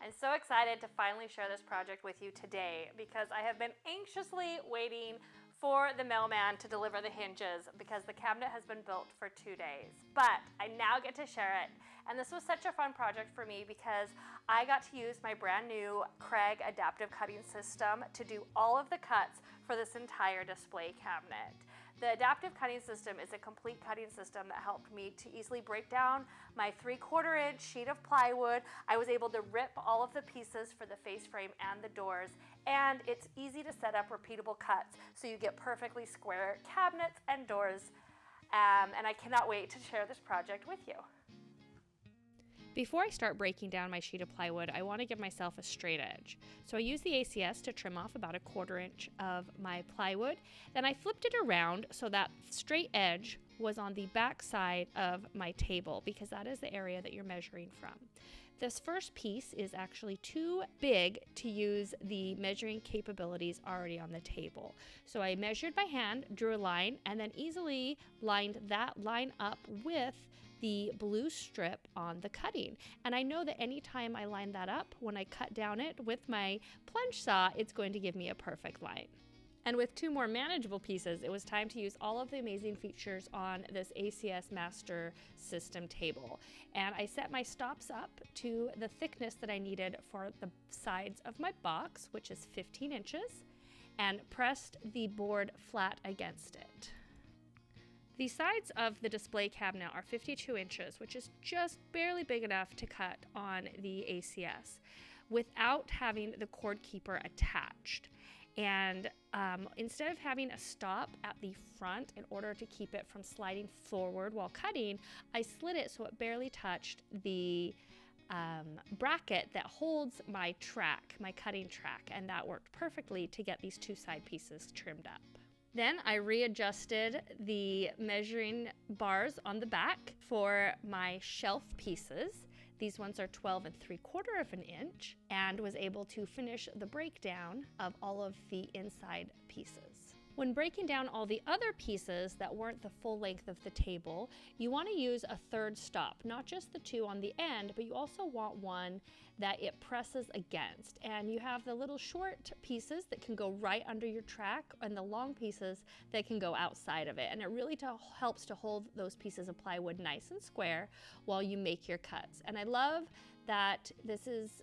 I'm so excited to finally share this project with you today because I have been anxiously waiting for the mailman to deliver the hinges because the cabinet has been built for 2 days. But I now get to share it. And this was such a fun project for me because I got to use my brand new Kreg adaptive cutting system to do all of the cuts for this entire display cabinet. The adaptive cutting system is a complete cutting system that helped me to easily break down my 3/4 inch sheet of plywood. I was able to rip all of the pieces for the face frame and the doors, and it's easy to set up repeatable cuts so you get perfectly square cabinets and doors. And I cannot wait to share this project with you. Before I start breaking down my sheet of plywood, I want to give myself a straight edge. So I used the ACS to trim off about 1/4 inch of my plywood. Then I flipped it around so that straight edge was on the back side of my table because that is the area that you're measuring from. This first piece is actually too big to use the measuring capabilities already on the table. So I measured by hand, drew a line, and then easily lined that line up with the blue strip on the cutting. And I know that anytime I line that up, when I cut down it with my plunge saw, it's going to give me a perfect line. And with 2 more manageable pieces, it was time to use all of the amazing features on this ACS Master System table. And I set my stops up to the thickness that I needed for the sides of my box, which is 15 inches, and pressed the board flat against it. The sides of the display cabinet are 52 inches, which is just barely big enough to cut on the ACS without having the cord keeper attached. And instead of having a stop at the front in order to keep it from sliding forward while cutting, I slid it so it barely touched the bracket that holds my track, my cutting track, and that worked perfectly to get these 2 side pieces trimmed up. Then I readjusted the measuring bars on the back for my shelf pieces. These ones are 12 3/4 inch, and was able to finish the breakdown of all of the inside pieces. When breaking down all the other pieces that weren't the full length of the table, you want to use a 3rd stop, not just the 2 on the end, but you also want one that it presses against. And you have the little short pieces that can go right under your track and the long pieces that can go outside of it. And it really helps to hold those pieces of plywood nice and square while you make your cuts. And I love that this is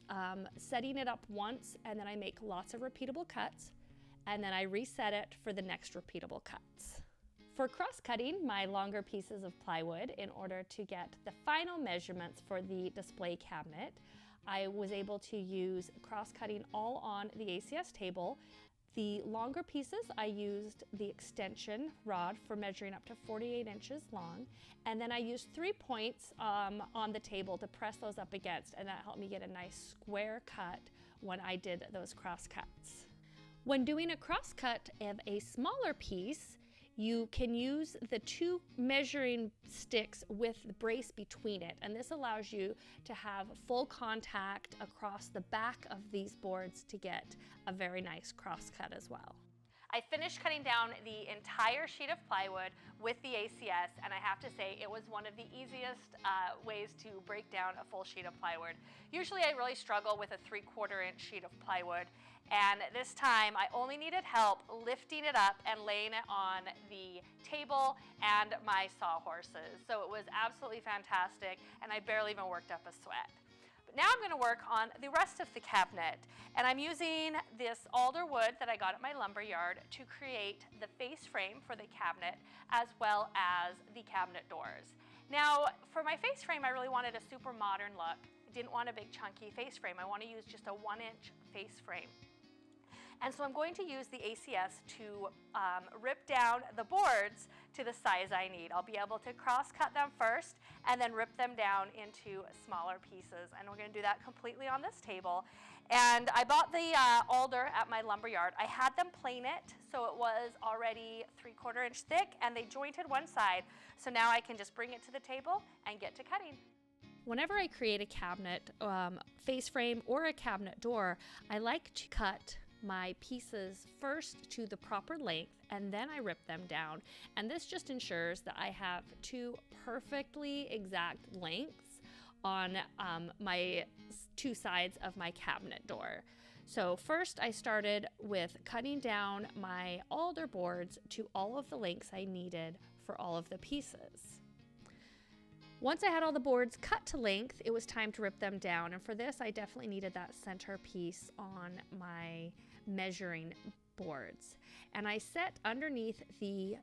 setting it up once and then I make lots of repeatable cuts. And then I reset it for the next repeatable cuts. For cross-cutting my longer pieces of plywood in order to get the final measurements for the display cabinet, I was able to use cross-cutting all on the ACS table. The longer pieces, I used the extension rod for measuring up to 48 inches long, and then I used 3 points on the table to press those up against, and that helped me get a nice square cut when I did those cross cuts. When doing a crosscut of a smaller piece, you can use the 2 measuring sticks with the brace between it, and this allows you to have full contact across the back of these boards to get a very nice crosscut as well. I finished cutting down the entire sheet of plywood with the ACS, and I have to say it was one of the easiest ways to break down a full sheet of plywood. Usually I really struggle with a 3/4 inch sheet of plywood, and this time I only needed help lifting it up and laying it on the table and my sawhorses. So it was absolutely fantastic, and I barely even worked up a sweat. But now I'm going to work on the rest of the cabinet, and I'm using this alder wood that I got at my lumber yard to create the face frame for the cabinet as well as the cabinet doors. Now for my face frame I really wanted a super modern look. I didn't want a big chunky face frame. I want to use just a 1-inch face frame. And so I'm going to use the ACS to rip down the boards to the size I need. I'll be able to cross cut them first and then rip them down into smaller pieces. And we're going to do that completely on this table. And I bought the alder at my lumber yard. I had them plane it so it was already 3/4 inch thick, and they jointed one side. So now I can just bring it to the table and get to cutting. Whenever I create a cabinet face frame or a cabinet door, I like to cut my pieces first to the proper length and then I rip them down. And this just ensures that I have 2 perfectly exact lengths on my two sides of my cabinet door. So first I started with cutting down my alder boards to all of the lengths I needed for all of the pieces. Once I had all the boards cut to length, it was time to rip them down. And for this, I definitely needed that center piece on my measuring boards. And I set underneath the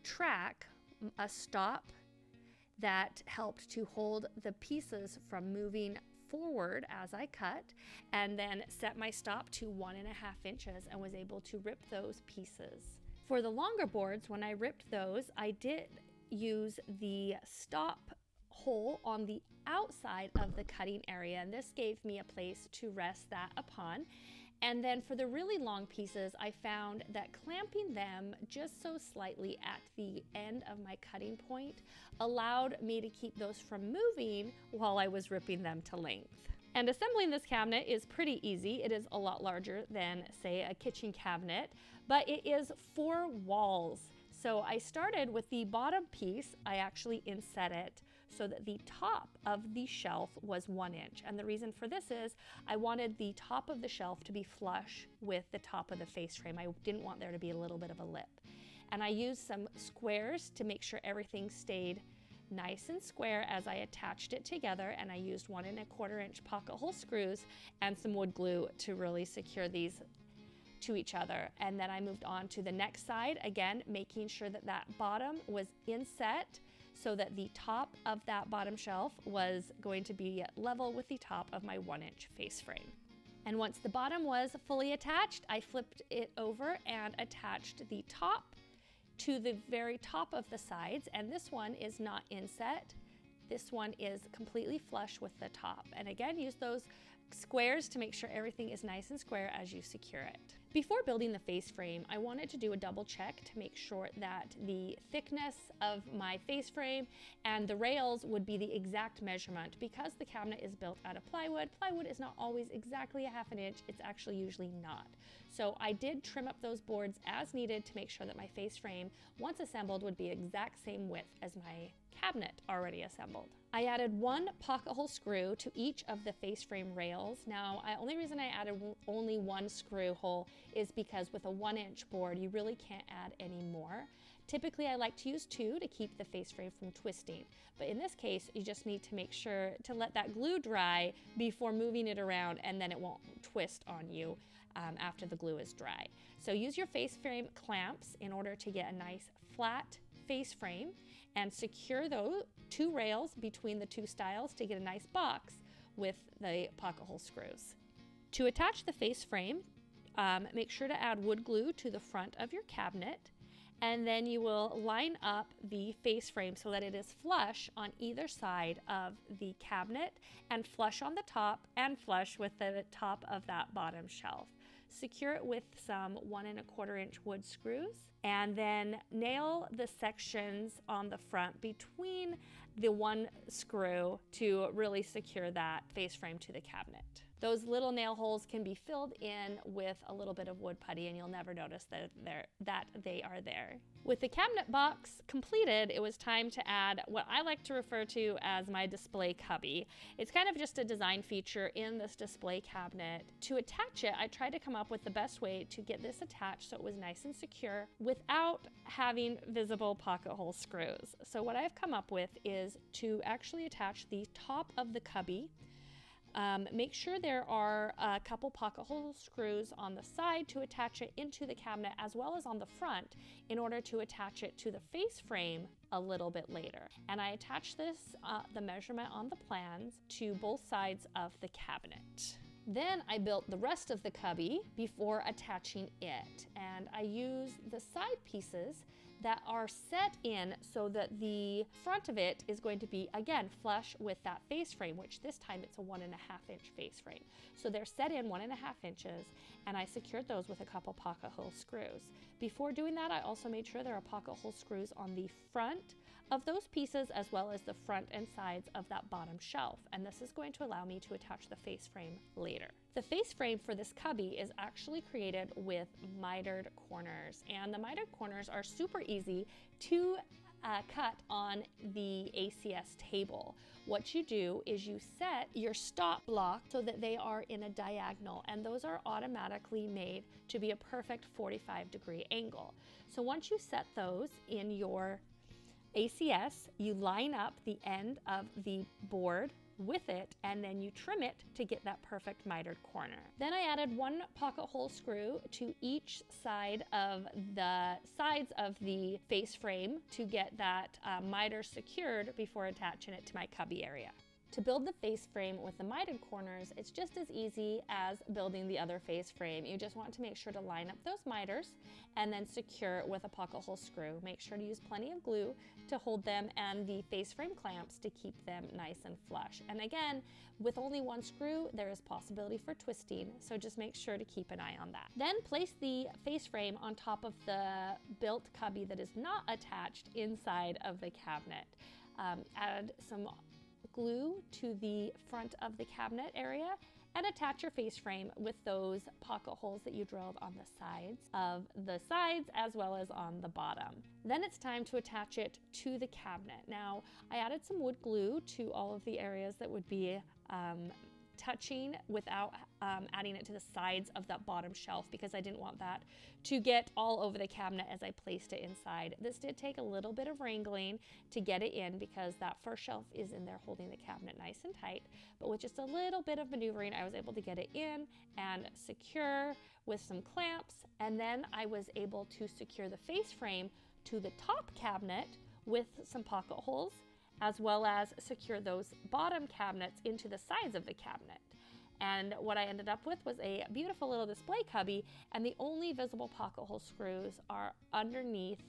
track a stop that helped to hold the pieces from moving forward as I cut, and then set my stop to 1.5 inches and was able to rip those pieces. For the longer boards, when I ripped those, I did use the stop hole on the outside of the cutting area, and this gave me a place to rest that upon. And then for the really long pieces, I found that clamping them just so slightly at the end of my cutting point allowed me to keep those from moving while I was ripping them to length. And assembling this cabinet is pretty easy. It is a lot larger than, say, a kitchen cabinet, but it is 4 walls. So I started with the bottom piece. I actually inset it so that the top of the shelf was 1 inch. And the reason for this is I wanted the top of the shelf to be flush with the top of the face frame. I didn't want there to be a little bit of a lip. And I used some squares to make sure everything stayed nice and square as I attached it together, and I used 1.25 inch pocket hole screws and some wood glue to really secure these to each other. And then I moved on to the next side, again making sure that that bottom was inset so that the top of that bottom shelf was going to be level with the top of my 1 inch face frame. And once the bottom was fully attached, I flipped it over and attached the top to the very top of the sides. And this one is not inset. This one is completely flush with the top. And again, use those squares to make sure everything is nice and square as you secure it. Before building the face frame, I wanted to do a double check to make sure that the thickness of my face frame and the rails would be the exact measurement. Because the cabinet is built out of plywood, plywood is not always exactly 1/2 inch, it's actually usually not. So I did trim up those boards as needed to make sure that my face frame, once assembled, would be exact same width as my cabinet already assembled. I added 1 pocket hole screw to each of the face frame rails. Now, the only reason I added only 1 screw hole is because with a 1 inch board, you really can't add any more. Typically, I like to use 2 to keep the face frame from twisting. But in this case, you just need to make sure to let that glue dry before moving it around, and then it won't twist on you after the glue is dry. So use your face frame clamps in order to get a nice flat face frame, and secure those 2 rails between the 2 styles to get a nice box with the pocket hole screws. To attach the face frame, make sure to add wood glue to the front of your cabinet, and then you will line up the face frame so that it is flush on either side of the cabinet and flush on the top and flush with the top of that bottom shelf. Secure it with some 1.25 inch wood screws, and then nail the sections on the front between the 1 screw to really secure that face frame to the cabinet. Those little nail holes can be filled in with a little bit of wood putty, and you'll never notice that they are there. With the cabinet box completed, it was time to add what I like to refer to as my display cubby. It's kind of just a design feature in this display cabinet. To attach it, I tried to come up with the best way to get this attached so it was nice and secure without having visible pocket hole screws. So what I've come up with is to actually attach the top of the cubby. Make sure there are a couple pocket hole screws on the side to attach it into the cabinet, as well as on the front in order to attach it to the face frame a little bit later. And I attached this, the measurement on the plans, to both sides of the cabinet. Then I built the rest of the cubby before attaching it, and I used the side pieces that are set in so that the front of it is going to be, again, flush with that face frame, which this time it's a 1.5 inch face frame. So they're set in 1.5 inches, and I secured those with a couple pocket hole screws. Before doing that, I also made sure there are pocket hole screws on the front of those pieces, as well as the front and sides of that bottom shelf. And this is going to allow me to attach the face frame later. The face frame for this cubby is actually created with mitered corners, and the mitered corners are super easy to cut on the ACS table. What you do is you set your stop block so that they are in a diagonal, and those are automatically made to be a perfect 45-degree angle. So once you set those in your ACS, you line up the end of the board with it, and then you trim it to get that perfect mitered corner. Then I added one pocket hole screw to each side of the sides of the face frame to get that miter secured before attaching it to my cubby area. To build the face frame with the mitered corners, it's just as easy as building the other face frame. You just want to make sure to line up those miters and then secure with a pocket hole screw. Make sure to use plenty of glue to hold them and the face frame clamps to keep them nice and flush. And again, with only one screw, there is possibility for twisting, so just make sure to keep an eye on that. Then place the face frame on top of the built cubby that is not attached inside of the cabinet. Add some glue to the front of the cabinet area and attach your face frame with those pocket holes that you drilled on the sides as well as on the bottom. Then it's time to attach it to the cabinet. Now, I added some wood glue to all of the areas that would be touching without adding it to the sides of that bottom shelf, because I didn't want that to get all over the cabinet as I placed it inside. This did take a little bit of wrangling to get it in because that first shelf is in there holding the cabinet nice and tight, but with just a little bit of maneuvering, I was able to get it in and secure with some clamps, and then I was able to secure the face frame to the top cabinet with some pocket holes, as well as secure those bottom cabinets into the sides of the cabinet. And what I ended up with was a beautiful little display cubby, and the only visible pocket hole screws are underneath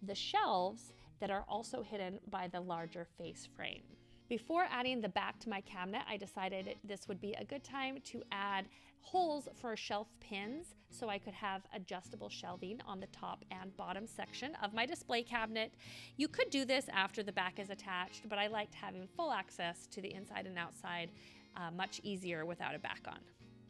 the shelves that are also hidden by the larger face frame. Before adding the back to my cabinet, I decided this would be a good time to add holes for shelf pins so I could have adjustable shelving on the top and bottom section of my display cabinet. You could do this after the back is attached, but I liked having full access to the inside and outside much easier without a back on.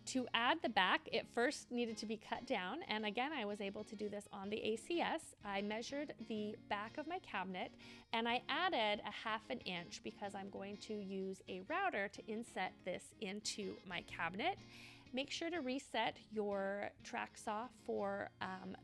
To add the back, it first needed to be cut down, and again, I was able to do this on the ACS. I measured the back of my cabinet, and I added a 1/2 inch because I'm going to use a router to inset this into my cabinet. Make sure to reset your track saw for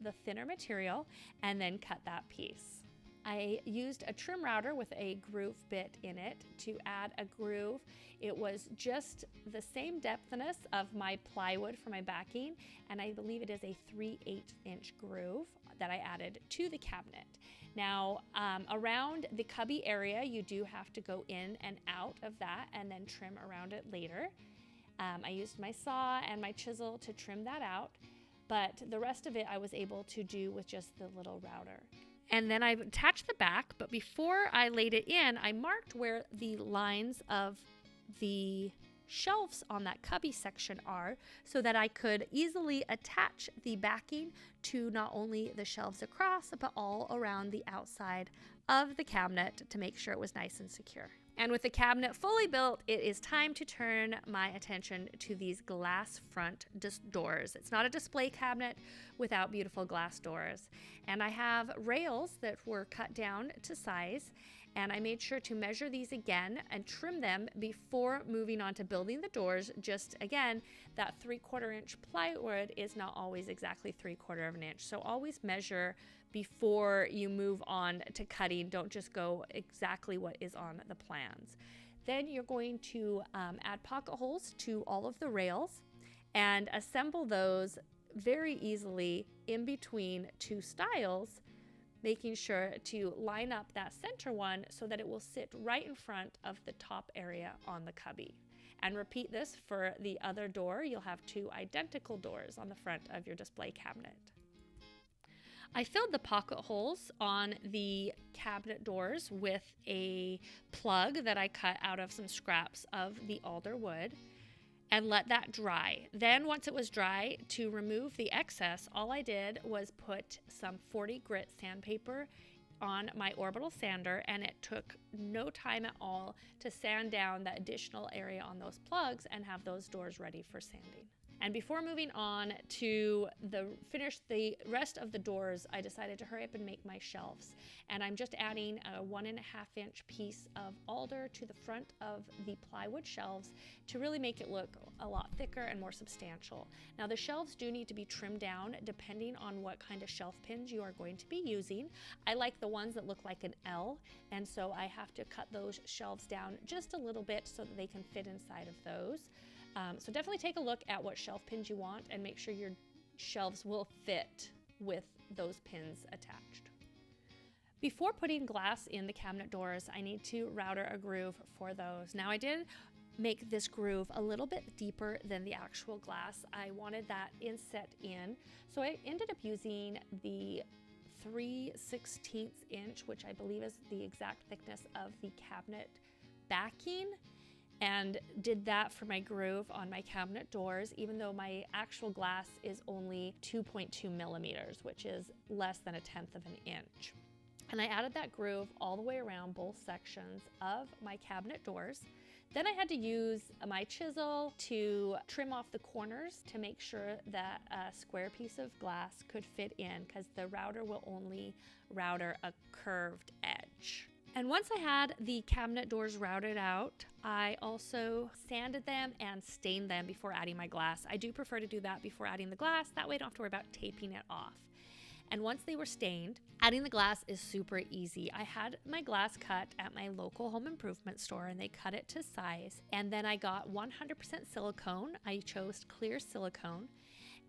the thinner material, and then cut that piece. I used a trim router with a groove bit in it to add a groove. It was just the same depthness of my plywood for my backing, and I believe it is a 3/8 inch groove that I added to the cabinet. Now, around the cubby area, you do have to go in and out of that and then trim around it later. I used my saw and my chisel to trim that out, but the rest of it I was able to do with just the little router. And then I attached the back, but before I laid it in, I marked where the lines of the shelves on that cubby section are so that I could easily attach the backing to not only the shelves across, but all around the outside of the cabinet to make sure it was nice and secure. And with the cabinet fully built, it is time to turn my attention to these glass front doors. It's not a display cabinet without beautiful glass doors. And I have rails that were cut down to size, and I made sure to measure these again and trim them before moving on to building the doors. Just again, that 3/4 inch plywood is not always exactly 3/4 of an inch. So always measure before you move on to cutting. Don't just go exactly what is on the plans. Then you're going to add pocket holes to all of the rails and assemble those very easily in between two stiles, making sure to line up that center one so that it will sit right in front of the top area on the cubby. And repeat this for the other door. You'll have two identical doors on the front of your display cabinet. I filled the pocket holes on the cabinet doors with a plug that I cut out of some scraps of the alder wood and let that dry. Then once it was dry, to remove the excess, all I did was put some 40 grit sandpaper on my orbital sander, and it took no time at all to sand down that additional area on those plugs and have those doors ready for sanding. And before moving on to finish the rest of the doors, I decided to hurry up and make my shelves. And I'm just adding a 1.5 inch piece of alder to the front of the plywood shelves to really make it look a lot thicker and more substantial. Now the shelves do need to be trimmed down depending on what kind of shelf pins you are going to be using. I like the ones that look like an L, and so I have to cut those shelves down just a little bit so that they can fit inside of those. So definitely take a look at what shelf pins you want and make sure your shelves will fit with those pins attached. Before putting glass in the cabinet doors, I need to router a groove for those. Now I did make this groove a little bit deeper than the actual glass. I wanted that inset in, so I ended up using the 3/16 inch, which I believe is the exact thickness of the cabinet backing, and did that for my groove on my cabinet doors, even though my actual glass is only 2.2 millimeters, which is less than 1/10 of an inch. And I added that groove all the way around both sections of my cabinet doors. Then I had to use my chisel to trim off the corners to make sure that a square piece of glass could fit in, because the router will only router a curved edge. And once I had the cabinet doors routed out, I also sanded them and stained them before adding my glass. I do prefer to do that before adding the glass, that way I don't have to worry about taping it off. And once they were stained, adding the glass is super easy. I had my glass cut at my local home improvement store, and they cut it to size. And then I got 100% silicone. I chose clear silicone.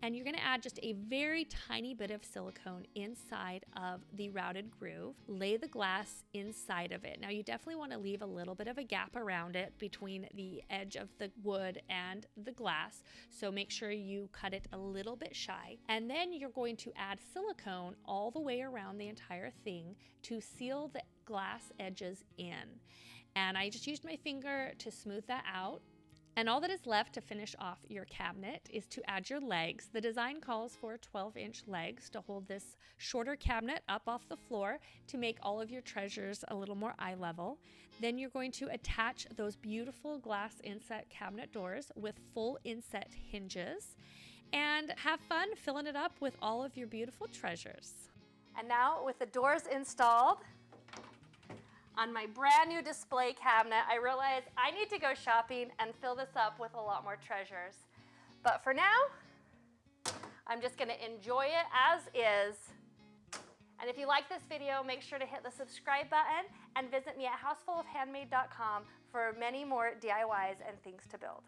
And you're going to add just a very tiny bit of silicone inside of the routed groove. Lay the glass inside of it. Now you definitely want to leave a little bit of a gap around it between the edge of the wood and the glass. So make sure you cut it a little bit shy. And then you're going to add silicone all the way around the entire thing to seal the glass edges in. And I just used my finger to smooth that out. And all that is left to finish off your cabinet is to add your legs. The design calls for 12-inch legs to hold this shorter cabinet up off the floor to make all of your treasures a little more eye level. Then you're going to attach those beautiful glass inset cabinet doors with full inset hinges and have fun filling it up with all of your beautiful treasures. And now with the doors installed on my brand new display cabinet, I realized I need to go shopping and fill this up with a lot more treasures. But for now, I'm just gonna enjoy it as is. And if you like this video, make sure to hit the subscribe button and visit me at housefullofhandmade.com for many more DIYs and things to build.